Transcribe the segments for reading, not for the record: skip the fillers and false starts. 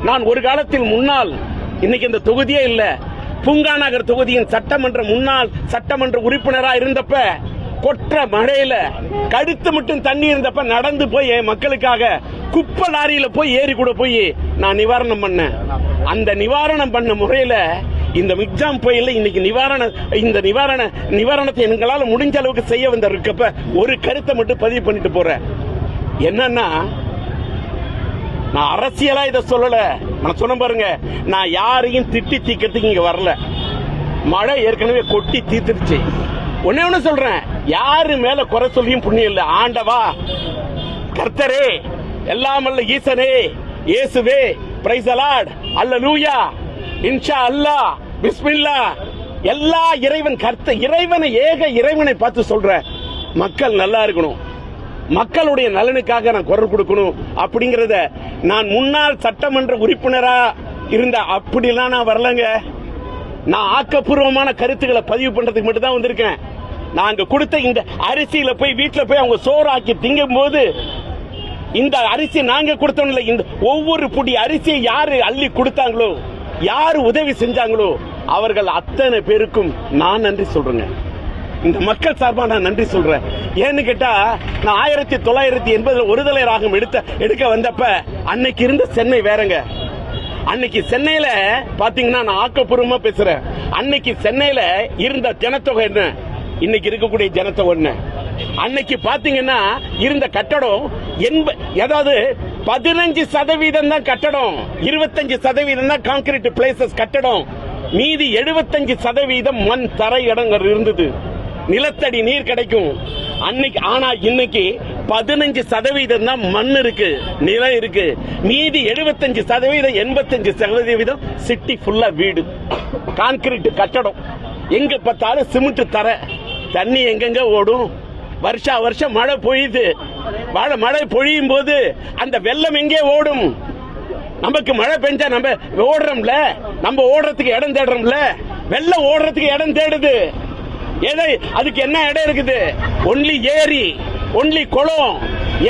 நான் ஒரு காலத்தில் முன்னால், இன்னைக்கு இந்த தொகுதியே இல்ல, பூங்கா நகர் தொகுதியின் முன்னாள் சட்டமன்ற உறுப்பினராக இருந்தப்ப கொற்ற மழையில கழுத்து மட்டும் தண்ணி இருந்தப்ப நடந்து போய் என் மக்களுக்காக குப்பை லாரியில போய் ஏறி கூட போய் நான் நிவாரணம் பண்ணேன். அந்த நிவாரணம் பண்ண முறையில இந்த மிக்ஜாம் புயல்ல இன்னைக்கு நிவாரணத்தை எங்களால முடிஞ்ச அளவுக்கு செய்ய வந்திருக்கப்ப ஒரு கருத்தை மட்டும் பதிவு பண்ணிட்டு போறேன். என்னன்னா, நான் அரசியலா இதை சொல்லல, நான் சொன்ன பாருங்க, நான் யாரையும் திட்டி தீக்கிறதுக்கு இங்க வரல. மழை ஏற்கனவே கொட்டி தீர்த்துருச்சு. ஒண்ணு சொல்றேன், யாரு மேல குறை சொல்லியும் புண்ணியம் இல்ல. ஆண்டவா, கர்த்தரே, எல்லாமல்ல ஈசனே, இயேசுவே, பிரைஸ் தி லார்ட், அல்லேலூயா, இன்ஷா அல்லாஹ், பிஸ்மில்லாஹ், எல்லா இறைவனை ஏக இறைவனை பார்த்து சொல்ற, மக்கள் நல்லா இருக்கணும், மக்களுடைய நலனுக்காக நான் குரல் கொடுக்கணும் அப்படிங்கறத நான் முன்னாள் சட்டமன்ற உறுப்பினரா இருந்த அப்படிலாம் நான் வரலங்க. நான் ஆக்கப்பூர்வமான கருத்துக்களை பதிவு பண்றதுக்கு மட்டும் தான் வந்திருக்கேன். நாங்க கொடுத்த இந்த அரிசியில போய் வீட்டுல போய் அவங்க சோறு ஆக்கி திங்கும் போது, இந்த அரிசி நாங்க கொடுத்தோம் இல்ல, இந்த ஒவ்வொரு புடி அரிசியை யாரு அள்ளி கொடுத்தாங்களோ, யாரு உதவி செஞ்சாங்களோ, அவர்கள் அத்தனை பேருக்கும் நான் நன்றி சொல்றேங்க. இந்த மக்கள் சார்பா நான் நன்றி சொல்றேன். ஏன்னு கேட்டா, நான் 1980 ஒருதலை ராகம் எடுக்க வந்தப்ப அன்னைக்கு இருந்த சென்னை வேறங்க. அன்னைக்கு சென்னையில பாத்தீங்கன்னா, நான் ஆக்கப்பூர்வமா பேசுறேன், அன்னைக்கு சென்னையில இருந்த ஜனத்தொகை என்ன, இன்னைக்கு இருக்கக்கூடிய ஜனத்தொகை என்ன? அன்னைக்கு பாத்தீங்கன்னா இருந்த கட்டடம் 15% தான் கட்டடம், 25% தான் கான்கிரீட் பிளேசஸ் கட்டடம், மீதி 75% மண் தரை இடங்கள் இருந்தது, நிலத்தடி நீர் கிடைக்கும் அன்னைக்கு. ஆனா இன்னைக்கு 15% தான் மண் இருக்கு, நிலம் இருக்கு, மீதி 75% 85% சிட்டி ஃபுல்லா வீடு, கான்கிரீட் கட்டடம், எங்க பார்த்தாலும் சிமெண்ட் தரை. தண்ணி எங்கெங்க ஓடும்? வருஷம் மழை பொழியுது. மழை பொழியும் போது அந்த வெள்ளம் எங்கே ஓடும்? நமக்கு மழை பெஞ்சா நம்ம ஓடுறோம்ல, நம்ம ஓடுறதுக்கு இடம் தேடுறோம்ல, வெள்ளம் ஓடுறதுக்கு இடம் தேடுது. அதுக்கு என்ன இடம் இருக்குது? ஒன்லி ஏரி, ஒன்லி குளம்.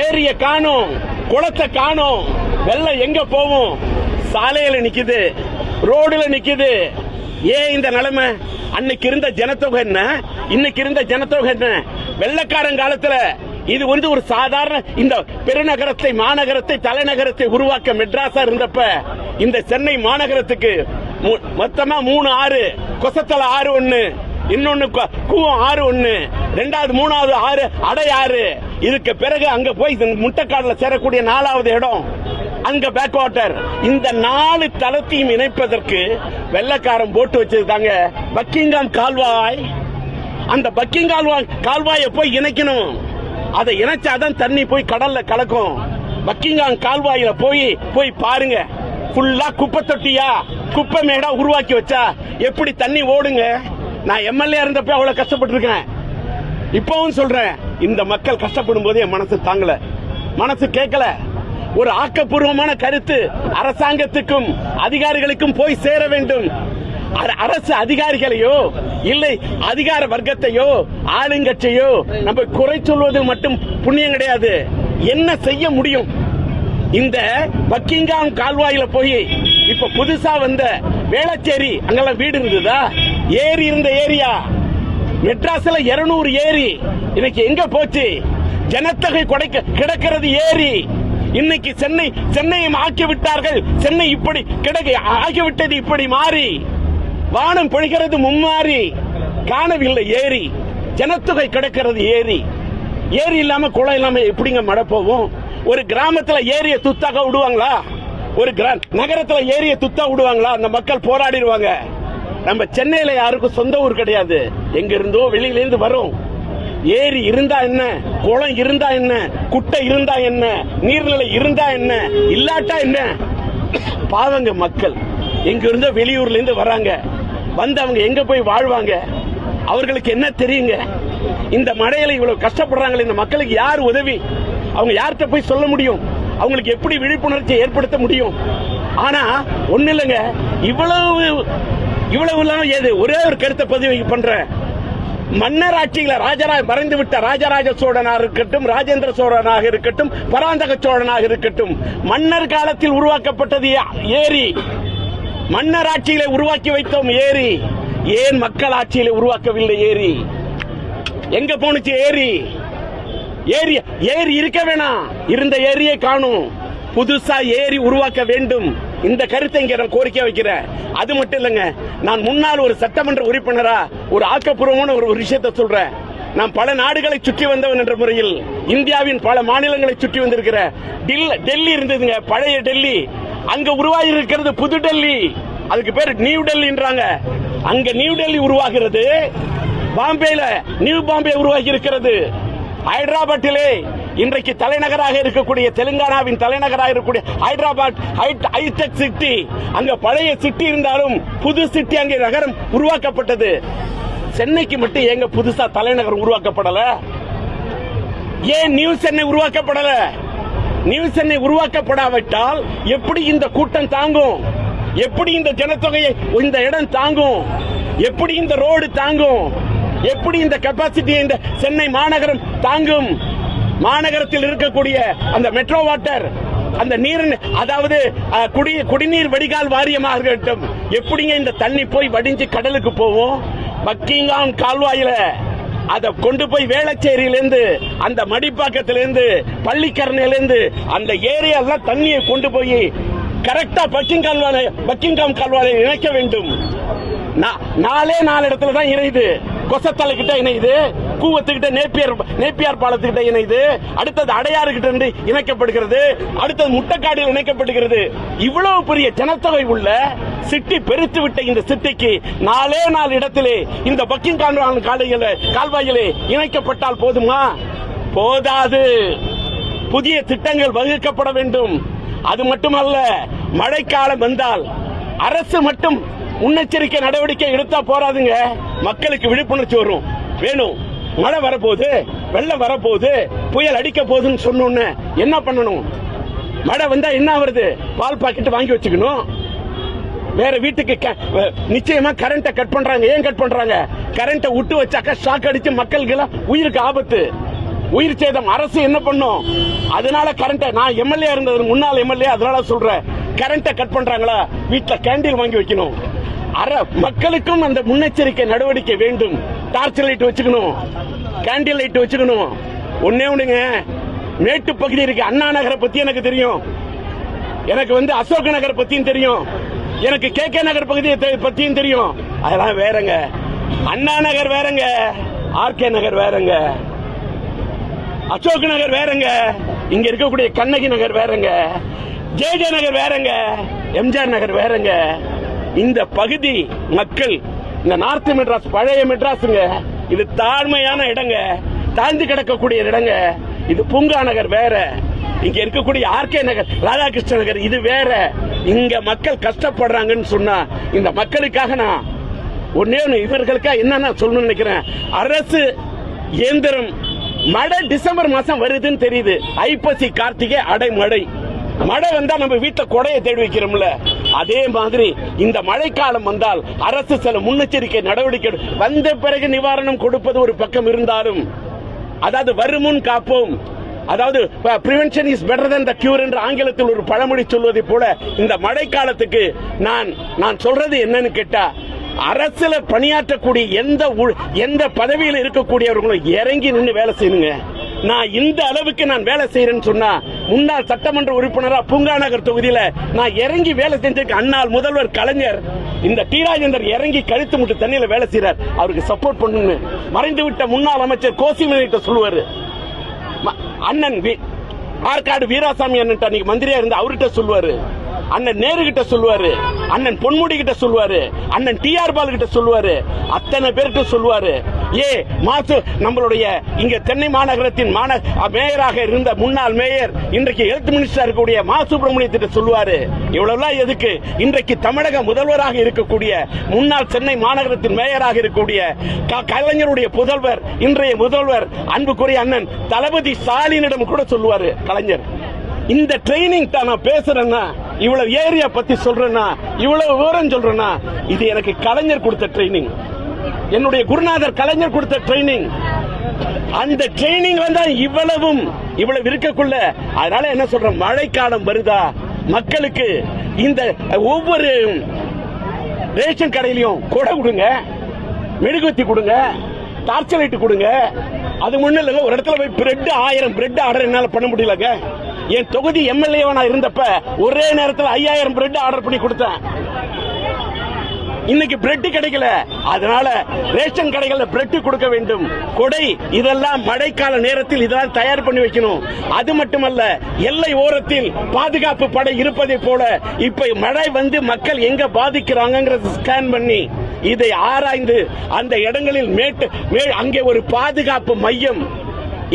ஏரிய காணோம், குளத்தை காணோம். வெள்ளம் எங்க போகும்? சாலையில நிக்குது, ரோடுல நிக்குது. ஏன் இந்த நிலைமை? அன்னைக்கு இருந்த ஜனத்தொகை என்ன, இன்னைக்கு இருந்த ஜனத்தொகை என்ன? வெள்ளக்காரன் காலத்துல இது ஒரு சாதாரண இந்த பெருநகரத்தை, மாநகரத்தை, தலைநகரத்தை உருவாக்க மெட்ராஸா இருந்தப்ப, இந்த சென்னை மாநகரத்துக்கு மொத்தமா 3 ஆறு, கொசத்தலை ஆறு ஒண்ணு, இன்னொன்னு கூவம் ஆறு ஒண்ணு, ரெண்டாவது 3வது ஆறு அடை ஆறு. இதுக்கு பிறகு அங்க போய் முட்டைக்காடுல சேரக்கூடிய 4வது இடம் அங்க பேக் வாட்டர். இந்த 4 தளத்தையும் இணைப்பதற்கு வெள்ளக்காரன் போட்டு வச்சிருக்காங்க பக்கிங்காம் கால்வாய். அந்த பக்கிங்காம் கால்வாயை போய் இணைக்கணும். அதை இணைச்சாதான் தண்ணி போய் கடல்ல கலக்கும். பக்கிங்காம் கால்வாயில போய் பாருங்க, ஃபுல்லா குப்பை தொட்டியா, குப்பை மேடா உருவாக்கி வச்சா எப்படி தண்ணி ஓடுங்க? நான் எம்எல்ஏ இருந்தப்ப அவ்வளவு கஷ்டப்பட்டு இருக்கேன், இப்பவும் சொல்றேன். இந்த மக்கள் கஷ்டப்படும் போது என் மனசு தாங்கல, மனசு கேட்கல. ஒரு ஆக்கப்பூர்வமான கருத்து அரசாங்கத்துக்கும் அதிகாரிகளுக்கும் போய் சேர வேண்டும். அரசு அதிகாரிகளையோ இல்லை அதிகார வர்க்கத்தையோ ஆளுங்கட்சியோ நம்ம குறை சொல்வது மட்டும் புண்ணியம் கிடையாது. என்ன செய்ய முடியும்? இந்த பக்கிங்காம் கால்வாயில போய் இப்ப புதுசா வந்த வேளச்சேரி, அங்கெல்லாம் வீடு இருந்ததா? ஏரி இருந்த ஏரியா. மெட்ராஸ்ல 200 ஏரி இன்னைக்கு எங்க போச்சு? ஜனத்தொகை கிடக்கிறது ஏரி. இன்னைக்கு சென்னையை ஆக்கி விட்டார்கள். சென்னை இப்படி ஆகிவிட்டது, இப்படி மாறி வானம் பொழிகிறது மும்மாறி. காணவில்லை ஏரி, ஜனத்தொகை கிடக்கிறது ஏரி. ஏரி இல்லாம குளம் இல்லாம எப்படிங்க மழை போகும்? ஒரு கிராமத்துல ஏரிய துத்தாக விடுவாங்களா? ஒரு நகரத்துல ஏரிய துத்தா விடுவாங்களா? அந்த மக்கள் போராடிடுவாங்க. நம்ம சென்னையில யாருக்கும் சொந்த ஊர் கிடையாது, எங்க இருந்தோ வெளியில இருந்து வரும். ஏரி இருந்தா என்ன, குளம் இருந்தா என்ன, குட்டை இருந்தா என்ன, நீர்நிலை இருந்தா என்ன, இல்லாட்டா என்ன? பாவங்க மக்கள் எங்க இருந்தோ வெளியூர்ல இருந்து வராங்க. வந்து அவங்க எங்க போய் வாழ்வாங்க? அவர்களுக்கு என்ன தெரியுங்க? இந்த மழையில இவ்வளவு கஷ்டப்படுறாங்க, இந்த மக்களுக்கு யார் உதவி? அவங்க யார்கிட்ட போய் சொல்ல முடியும்? அவங்களுக்கு எப்படி விழிப்புணர்ச்சியை ஏற்படுத்த முடியும்? ஆனா ஒண்ணு இல்லைங்க, இவ்வளவு ஏது ஒரே ஒரு கருத்தை பதிவு பண்ற. மன்னர் ஆட்சியில மறைந்து விட்ட ராஜராஜ சோழனாக இருக்கட்டும், ராஜேந்திர சோழனாக இருக்கட்டும், பராந்தக சோழனாக இருக்கட்டும், மன்னர் காலத்தில் உருவாக்கப்பட்டது ஏரி. மன்னர் ஆட்சியில உருவாக்கி வைத்தோம் ஏரி. ஏன் மக்கள் ஆட்சியில உருவாக்கவில்லை ஏரி? எங்க போனுச்சு ஏரி? ஏரி இருக்க வேணாம், இருந்த ஏரியை காணும். புதுசா ஏரி உருவாக்க வேண்டும். இந்த கருத்தை இங்க நான் கோரிக்கை வைக்கிறேன். அது மட்டும் இல்லங்க, நான் முன்னாள் ஒரு சட்டமன்ற உறுப்பினரா ஒரு ஆக்கப்பூர்வமான ஒரு விஷயத்தை சொல்றேன். நான் பல நாடுகளை சுற்றி வந்தவன் என்ற முறையில் இந்தியாவின் பல மாநிலங்களை சுற்றி வந்திருக்கிற டெல்லி இருந்ததுங்க, பழைய டெல்லி. அங்க உருவாகி இருக்கிறது புது டெல்லி. அதுக்கு பேர் நியூ டெல்லின்றாங்க. அங்க நியூ டெல்லி உருவாகிறது. பாம்பேல நியூ பாம்பே உருவாகி இருக்கிறது. ஹைதராபாத்திலே இன்றைக்கு தலைநகராக இருக்கக்கூடிய, தெலுங்கானாவின் தலைநகராக இருக்கக்கூடிய ஹைதராபாத் ஹைடெக் சிட்டி. அங்க பழைய சிட்டி இருந்தாலும் புது சிட்டி அங்கே நகரம் உருவாக்கப்பட்டது. சென்னைக்கு மட்டும் எங்க புதுசா தலைநகர் உருவாக்கப்படல? ஏன் நியூ சென்னை உருவாக்கப்படல? நியூ சென்னை உருவாக்கப்படாவிட்டால் எப்படி இந்த கூட்டம் தாங்கும்? எப்படி இந்த ஜனத்தொகையை இந்த இடம் தாங்கும்? எப்படி இந்த ரோடு தாங்கும்? எப்படி இந்த கெபாசிட்டி இந்த சென்னை மாநகரம் தாங்கும்? மாநகரத்தில் இருக்கக்கூடிய அந்த மெட்ரோ வாட்டர், அந்த நீர், அதாவது குடிநீர் வடிகால் வாரியமாக இருக்கட்டும், எப்படிங்க இந்த தண்ணி போய் வடிஞ்சு கடலுக்கு போவோம்? பக்கிங்காம் கால்வாயில அதை கொண்டு போய் வேளச்சேரியிலிருந்து, அந்த மடிப்பாக்கத்திலிருந்து, பள்ளிக்கரணையிலிருந்து அந்த ஏரியாலாம் தண்ணியை கொண்டு போய் கரெக்டா பக்கிங்காம் கால்வாயை இணைக்க வேண்டும். 4 இடத்துல தான் இணையுது. கொசத்தலை கிட்ட இணையுது, கூவத்துக்கிட்ட நேப்பியார் பாலத்துக்கிட்ட இணையுது, அடுத்தது அடையாறு கிட்ட இருந்து இணைக்கப்படுகிறது, அடுத்தது முட்டைக்காடியில் இணைக்கப்படுகிறது. இவ்வளவு பெரிய ஜனத்தொகை உள்ள சிட்டி, பெருத்து விட்ட இந்த சிட்டிக்கு 4 இடத்திலே இந்த பக்கிங்காம் கால்வாயிலே இணைக்கப்பட்டால் போதுமா? போதாது. புதிய திட்டங்கள் வகுக்கப்பட வேண்டும். அது மட்டுமல்ல, மழைக்காலம் வந்தால் அரசு மட்டும் முன்னெச்சரிக்கை நடவடிக்கை எடுத்தா போராதுங்க. மக்களுக்கு விழிப்புணர்ச்சி வரும் வேணும். மழை வரப்போகுது, வெள்ளம் வரப்போகுது, புயல் அடிக்க போகுதுன்னு சொன்னோன்னு என்ன பண்ணணும்? மழை வந்தா என்ன வருது? பால் பாக்கெட் வாங்கி வச்சுக்கணும். வேற வீட்டுக்கு நிச்சயமா கரண்ட கட் பண்றாங்க. ஏன் கட் பண்றாங்க? கரண்ட விட்டு வச்சாக்க ஷாக் அடிச்சு மக்களுக்கு உயிருக்கு ஆபத்து, உயிர் சேதம். அரசு என்ன பண்ணும்? அதனால கரண்ட, நான் எம்எல்ஏ இருந்தது, முன்னாள் எம்எல்ஏ, அதனால சொல்றேன், கரண்ட கட் பண்றாங்களா, வீட்டுல கேண்டில் வாங்கி வைக்கணும். மக்களுக்கும் அந்த முன்னெச்சரிக்கை நடவடிக்கை வேண்டும். டார்ச் லைட் வச்சுக்கணும், கேண்டில் லைட் வச்சுக்கணும். ஒன்னே ஒண்ணுங்க, மேட்டு பகுதி இருக்கு. அண்ணா நகரை பத்தி எனக்கு தெரியும், எனக்கு அசோக் நகர் பத்தியும் தெரியும், எனக்கு கே நகர் பகுதியை பத்தியும் தெரியும். அதெல்லாம் வேறங்க. அண்ணா நகர் வேறங்க, ஆர்கே நகர் வேறங்க, அசோக் நகர் வேறங்க, இங்க இருக்கக்கூடிய கண்ணகி நகர் வேறங்க, ஜே நகர் வேறங்க, எம்ஜிஆர் நகர் வேறங்க. இந்த பகுதி மக்கள், இந்த நார்த் மெட்ராஸ், பழைய மெட்ராஸுங்க, இது தாழ்மையான இடங்க, தாழ்ந்து கிடக்கக்கூடிய இடங்க. இது பூங்கா நகர் வேற, இங்க இருக்கக்கூடிய ஆர்கே நகர், ராதாகிருஷ்ண நகர் இது வேற. இங்க மக்கள் கஷ்டப்படுறாங்கன்னு சொன்னா, இந்த மக்களுக்காக நான் ஒன்னே இவர்களுக்காக என்னன்னா சொல்லணும்னு நினைக்கிறேன். அரசு இயந்திரம், மழை டிசம்பர் மாசம் வருதுன்னு தெரியுது, ஐப்பசி கார்த்திகை அடைமழை. மழை வந்தா நம்ம வீட்டுல கொடையை தேடி வைக்கிறோம்ல, அதே மாதிரி இந்த மழைக்காலம் வந்தால் அரசு சில முன்னெச்சரிக்கை நடவடிக்கை வந்த பிறகு நிவாரணம் கொடுப்பது ஒரு பக்கம் இருந்தாலும், அதாவது வருமுன் காப்போம், அதாவது prevention is better then the cure என்று ஆங்கிலத்தில் ஒரு பழமொழி சொல்வதை போல இந்த மழைக்காலத்துக்கு நான் சொல்றது என்னன்னு கேட்டா, அரசுல பணியாற்றக்கூடிய எந்த பதவியில் இருக்கக்கூடியவர்களும் இறங்கி நின்று வேலை செய்யணுங்க. நான் இந்த அளவுக்கு நான் வேலை செய்யறேன்னு சொன்னா, முன்னாள் சட்டமன்ற உறுப்பினரா பூங்கா நகர் தொகுதியில நான் இறங்கி வேலை செஞ்சிருக்க அண்ணாள் முதல்வர் கலைஞர், இந்த டி ராஜேந்தர் இறங்கி கழுத்து முட்டு தண்ணியில வேலை செய்யறார், அவருக்கு சப்போர்ட் பண்ணுங்க. மறைந்து விட்ட முன்னாள் அமைச்சர் கோசிமணிகிட்ட சொல்லுவாரு, அண்ணன் ஆற்காடு வீராசாமி அண்ணன் அன்னைக்கு மந்திரியா இருந்து அவர்கிட்ட சொல்லுவாரு, அண்ணன் நேரு கிட்ட சொல்லுவாரு, அண்ணன் பொன்முடி கிட்ட சொல்லுவாரு, அண்ணன் டி ஆர் பால் கிட்ட சொல்லுவாரு, அத்தனை பேர்கிட்ட சொல்லுவாரு. நம்மளுடைய இங்க சென்னை மாநகரத்தின் மேயராக இருந்த முன்னாள் மேயர், இன்றைக்கு ஹெல்த் மினிஸ்டர் இருக்கக்கூடிய மா சுப்பிரமணியத்திட்ட சொல்லுவாரு. இவ்வளவு எதுக்கு? இன்றைக்கு தமிழக முதல்வராக இருக்கக்கூடிய முன்னாள் சென்னை மாநகரத்தின் மேயராக இருக்கக்கூடிய கலைஞருடைய புதல்வர், இன்றைய முதல்வர் அன்புக்குரிய அண்ணன் தளபதி ஸ்டாலினிடம் கூட சொல்லுவாரு கலைஞர். இந்த ட்ரைனிங் தான் நான் பேசுறேன்னா, இவ்வளவு ஏரியா பத்தி சொல்றேன்னா, இவ்வளவு விவரம் சொல்றேன்னா, இது எனக்கு கலைஞர் கொடுத்த ட்ரைனிங். என்னுடைய குருநாதர் கலைஞர் கொடுத்த ட்ரைனிங். அந்த ட்ரைனிங் தான் இவ்வளவு இருக்கக்குள்ள. அதனால என்ன சொல்றேன், மழைக்காலம் வருதா, மக்களுக்கு இந்த ஒவ்வொரு ரேஷன் கடையிலையும் கொடை கொடுங்க, மெழுகுவத்தி கொடுங்க, டார்ச் லைட் கொடுங்க. அது முன்ன இல்ல, ஒரு இடத்துல போய் பிரெட் 1000 பிரெட் ஆர்டர் என்னால பண்ண முடியலங்க. என் தொகுதி எம்எல்ஏ நான் இருந்தப்ப ஒரே நேரத்தில் 5000 பிரெட் ஆர்டர் பண்ணி கொடுத்தேன். இன்னைக்கு பிரெட் கிடைக்கல. அதனால ரேஷன் கடைகளில் பிரெட் கொடுக்க வேண்டும். கொடை இதெல்லாம் மழைக்கால நேரத்தில் இதெல்லாம் தயார் பண்ணி வைக்கணும். அது மட்டுமல்ல, எல்லை ஓரத்தில் பாதுகாப்பு படை இருப்பதை போல இப்ப மழை வந்து மக்கள் எங்க பாதிக்கிறாங்கிறத ஸ்கேன் பண்ணி இதை ஆராய்ந்து அந்த இடங்களில் அங்கே ஒரு பாதுகாப்பு மையம்,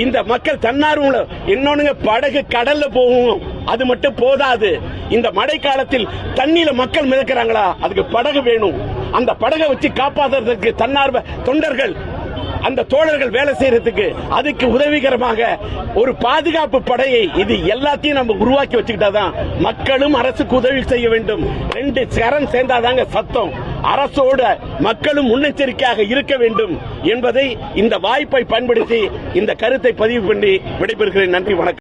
இந்த மக்கள் தன்னார்வ இன்னொன்னு படகு கடல்ல போகும், அது மட்டும் போதாது. இந்த மழை காலத்தில் தண்ணியில மக்கள் மிதக்கிறாங்களா, அதுக்கு படகு வேணும். அந்த படகை வச்சு காப்பாற்றுறதுக்கு தன்னார்வ தொண்டர்கள், அந்த தோழர்கள் வேலை செய்யறதுக்கு அதுக்கு உதவிகரமாக ஒரு பாதுகாப்பு படையை, இது எல்லாத்தையும் நம்ம உருவாக்கி வச்சுக்கிட்டாதான் மக்களும் அரசுக்கு உதவி செய்ய வேண்டும். 2 சரம் சேர்ந்தாதாங்க சத்தம். அரசோட மக்களும் முன்னெச்சரிக்கையாக இருக்க வேண்டும் என்பதை இந்த வாய்ப்பை பயன்படுத்தி இந்த கருத்தை பதிவு பண்ணி விடைபெறுகிறேன். நன்றி, வணக்கம்.